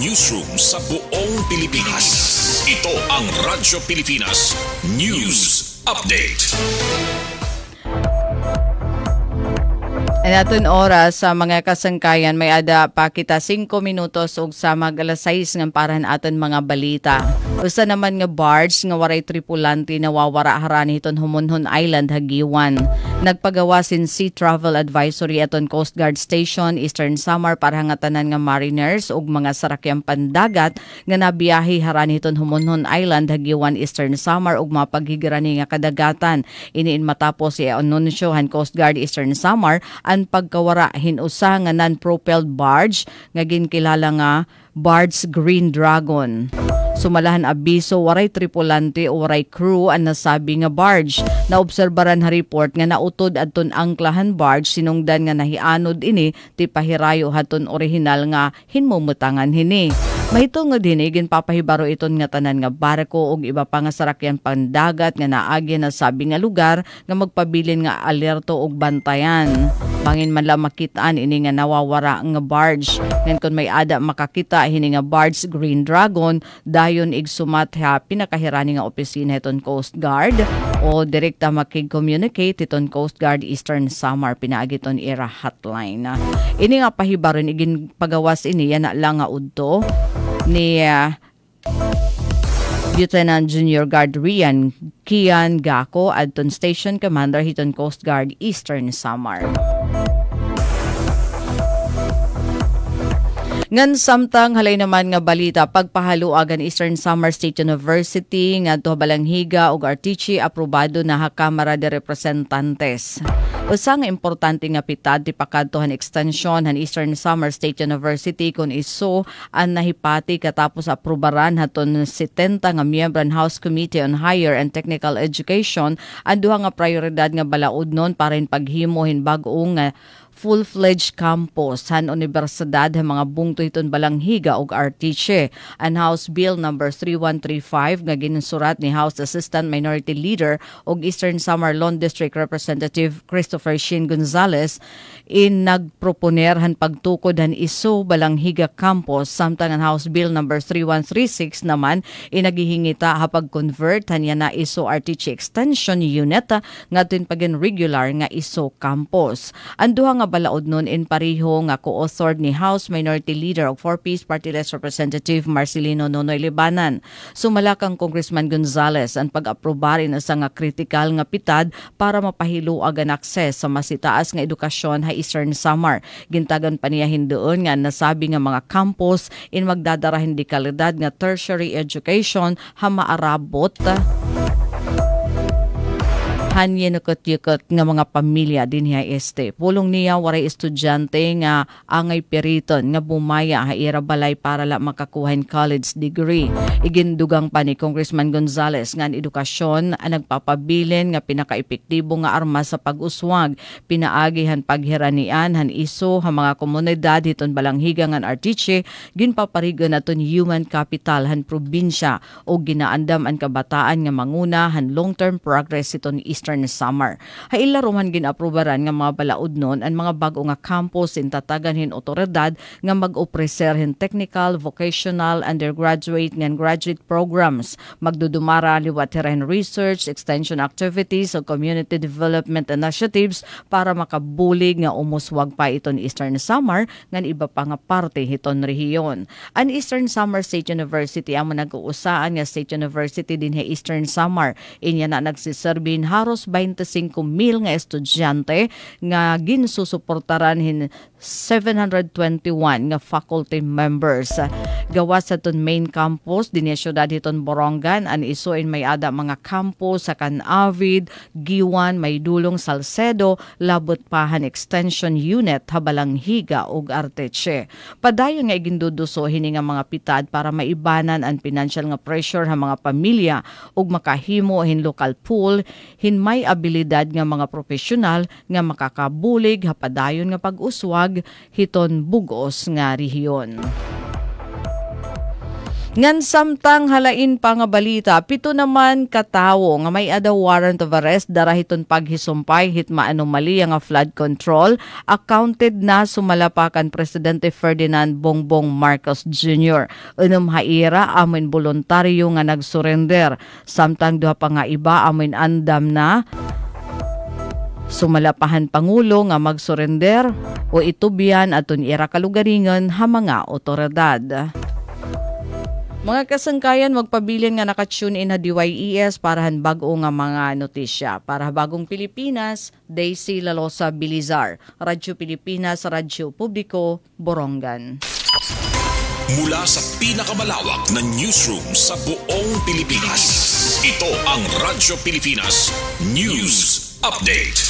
newsroom sa buong Pilipinas. Ito ang Radyo Pilipinas News Update. Aton oras sa mga kasangkayan may ada pa kita 5 minutos ug sa mag-alas 6 ng parahan aton mga balita. Usa naman nga barge nga waray tripulante nawawara harani hiton Humonhon Island Hagiwan. Nagpagawa sin Sea Travel Advisory aton Coast Guard Station Eastern Samar para nga tanan nga mariners ug mga sarakyang pandagat nga nabiyahe harani hiton Humonhon Island Hagiwan Eastern Samar ug mapaghigirani nga kadagatan. Iniin matapos i-anunsyohan Coast Guard Eastern Samar ang pagkawara hinusa nga non-propelled barge nga ginkilala nga Barge Green Dragon. Sumalahan abiso waray tripulante o waray crew ang nasabi nga barge. Naobserbaran ha report nga nautod adton angklahan barge sinungdan nga nahianod ini ti pahirayo haton orihinal nga hinmumutangan hini. Mahitungod din ginpapahibaro iton nga tanan nga barko ug iba pa nga sarakyan pandagat nga naagi na sabi nga lugar nga magpabilin nga alerto ug bantayan. Bangin man lang makitaan ini nga nawawara nga barge. Ngan kun may ada makakita hini nga barge Green Dragon dayon igsumat ha pinakahirani nga opisina iton Coast Guard o direkta makig-communicate iton Coast Guard Eastern Samar pinaagiton era hotline. Ini nga pahibaron igin pagawas ini yan na lang nga udto ni Lieutenant Junior Guard Rian Kian Gako adton Station Commander hiton Coast Guard Eastern Samar. Ngan samtang halay naman nga balita pagpahaluagan Eastern Samar State University ngadto Balanghiga ug Artiche aprobado na ha Kamara de Representantes. Usa nga importante nga pitad ti pakadtohan extension han Eastern Samar State University kun isu ang nahipati katapos aprobaran haton 70 nga miyembro ng House Committee on Higher and Technical Education ang duha nga prioridad nga balaod nun para paghimo hin bag-ong nga full-fledged campus han universidad ha mga bungto hiton Balanghiga ug Artiche. Ang House Bill number 3135 nga ginsurat ni House Assistant Minority Leader ug Eastern Samar Lone District Representative Christopher Shin Gonzales in nagproponer han pagtukod han isu Balanghiga campus samtang ang House Bill number 3136 naman inagihingita ha pag-convert han na isu Artiche Extension Unit ngadto pagin regular nga isu campus. Ang duha nga balaod nun in pareho nga co-authored ni House Minority Leader of 4-Piece Party List Representative Marcelino Nonoy Libanan. Sumalakang Congressman Gonzales ang pag-aprobarin sa nga kritikal nga pitad para mapahiluag ang akses sa masitaas nga edukasyon ha Eastern Samar. Gintagan pa niya hindoon nga nasabi nga mga campus in magdadara hindi kalidad nga tertiary education ha maarabot hanyenukot-yukot nga mga pamilya din ha este. Pulong niya waray estudyante nga angay periton nga bumaya ha ira balay para la makakuha college degree. Igindugang pa ni Congressman Gonzales nga ang edukasyon ang nagpapabilin nga pinaka-epektibo nga armas sa pag-uswag. Pinaagihan paghiranian han iso ha mga komunidad hiton Balanghiga ngan Artiche ginpaparigon naton human capital han probinsya o ginaandam ang kabataan nga manguna han long-term progress hiton Eastern Samar. Hailaruman ginaprobaran nga mga balaod nun ang mga bago nga campus in tatagan hin otoridad nga mag-opreser hin technical, vocational, undergraduate ngan graduate programs. Magdudumara liwat hin research, extension activities o community development initiatives para makabulig nga umuswag pa iton Eastern Samar ngan iba pa nga parte hiton rehiyon. Ang Eastern Samar State University ang nag-uusaan nga State University din ha Eastern Samar. Inya na nagsiserbin haros 25,000 nga estudyante nga ginsusuportaran hin 721 nga faculty members. Gawas sa ton main campus din sa syudad hiton Borongan an isuin may ada mga campus sa Canavid, Giwan, Maydulong, Salcedo, labot pahan extension unit ha Balanghiga ug Arteche. Padayon nga iginduduso hini nga mga pitad para maibanan ang financial nga pressure ha mga pamilya ug makahimo hin local pool hin may abilidad nga mga profesional nga makakabulig ha padayon nga pag-uswag hiton bugos nga rehiyon. Ngan samtang halain pa nga balita, 7 naman katawo nga may ada warrant of arrest darahiton paghisumpay hitma anomaly nga flood control accounted na sumalapakan Presidente Ferdinand Bongbong Marcos Jr. Unom haira amin voluntaryo nga nagsurrender. Samtang duha pa nga iba amin andam na sumalapahan Pangulo nga magsurrender o itubian aton ira kalugaringon ha mga otoridad. Mga kasangkayan, magpabilin nga nakatune in na DYES parahan bago nga mga notisya. Para bagong Pilipinas, Daisy Lalosa Bilizar, Radyo Pilipinas, Radyo Publiko, Borongan. Mula sa pinakamalawak na newsroom sa buong Pilipinas, ito ang Radyo Pilipinas News Update.